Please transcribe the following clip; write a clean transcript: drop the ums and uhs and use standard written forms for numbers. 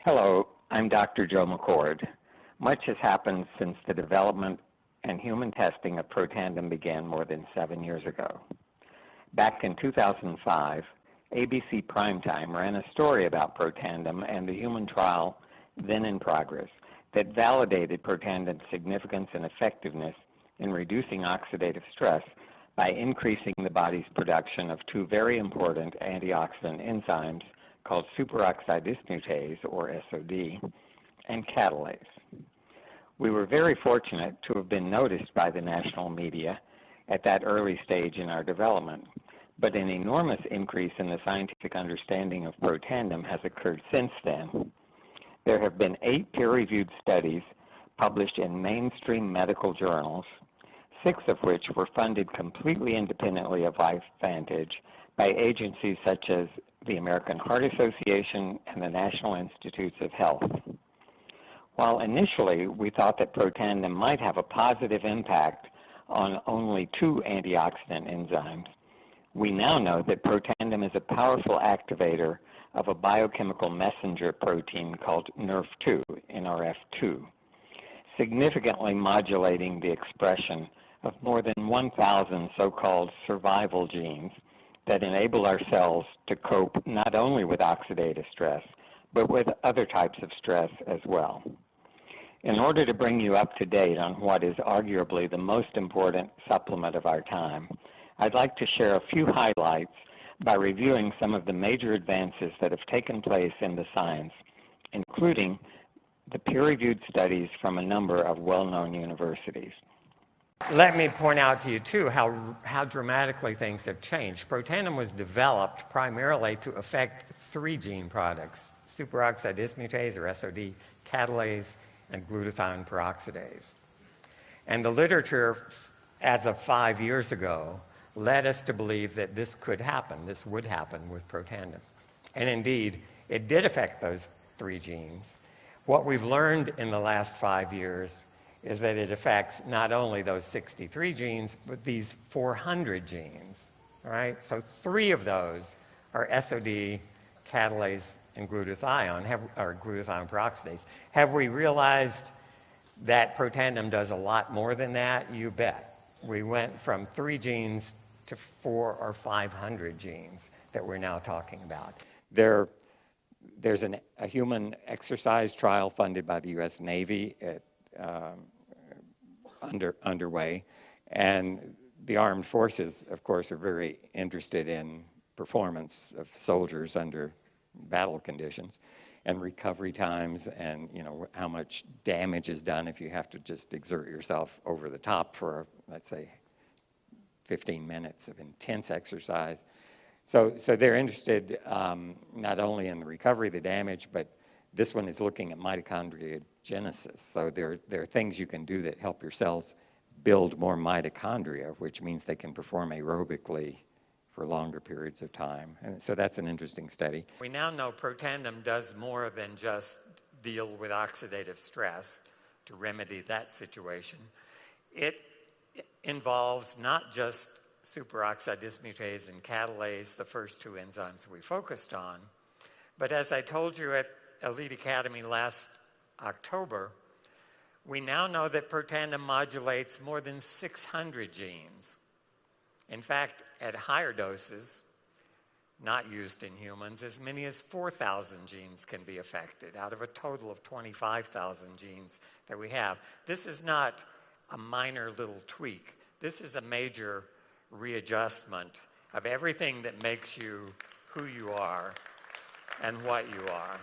Hello, I'm Dr. Joe McCord. Much has happened since the development and human testing of Protandim began more than 7 years ago. Back in 2005, ABC Primetime ran a story about Protandim and the human trial then in progress that validated Protandim's significance and effectiveness in reducing oxidative stress by increasing the body's production of two very important antioxidant enzymes called superoxide dismutase, or SOD, and catalase. We were very fortunate to have been noticed by the national media at that early stage in our development, but an enormous increase in the scientific understanding of Protandim has occurred since then. There have been 8 peer-reviewed studies published in mainstream medical journals, 6 of which were funded completely independently of LifeVantage by agencies such as the American Heart Association and the National Institutes of Health. While initially we thought that Protandim might have a positive impact on only 2 antioxidant enzymes, we now know that Protandim is a powerful activator of a biochemical messenger protein called NRF2, NRF2, significantly modulating the expression of more than 1,000 so-called survival genes that enable our cells to cope not only with oxidative stress, but with other types of stress as well. In order to bring you up to date on what is arguably the most important supplement of our time, I'd like to share a few highlights by reviewing some of the major advances that have taken place in the science, including the peer-reviewed studies from a number of well-known universities. Let me point out to you, too, how dramatically things have changed. Protandim was developed primarily to affect 3 gene products: superoxide dismutase, or SOD, catalase, and glutathione peroxidase. And the literature, as of 5 years ago, led us to believe that this could happen, this would happen with Protandim. And indeed, it did affect those 3 genes. What we've learned in the last 5 years is that it affects not only those 63 genes, but these 400 genes, all right? So 3 of those are SOD, catalase, and glutathione, or glutathione peroxidase. Have we realized that Protandim does a lot more than that? You bet. We went from 3 genes to 400 or 500 genes that we're now talking about. There's a human exercise trial funded by the U.S. Navy underway, and the armed forces, of course, are very interested in performance of soldiers under battle conditions and recovery times, and how much damage is done if you have to just exert yourself over the top for, let's say, 15 minutes of intense exercise. So they're interested not only in the recovery, the damage, but this one is looking at mitochondriogenesis. So there are things you can do that help your cells build more mitochondria, which means they can perform aerobically for longer periods of time. And so that's an interesting study. We now know Protandim does more than just deal with oxidative stress to remedy that situation. It involves not just superoxide dismutase and catalase, the first 2 enzymes we focused on, but as I told you at Elite Academy last October, we now know that Protandim modulates more than 600 genes. In fact, at higher doses, not used in humans, as many as 4,000 genes can be affected out of a total of 25,000 genes that we have. This is not a minor little tweak. This is a major readjustment of everything that makes you who you are and what you are.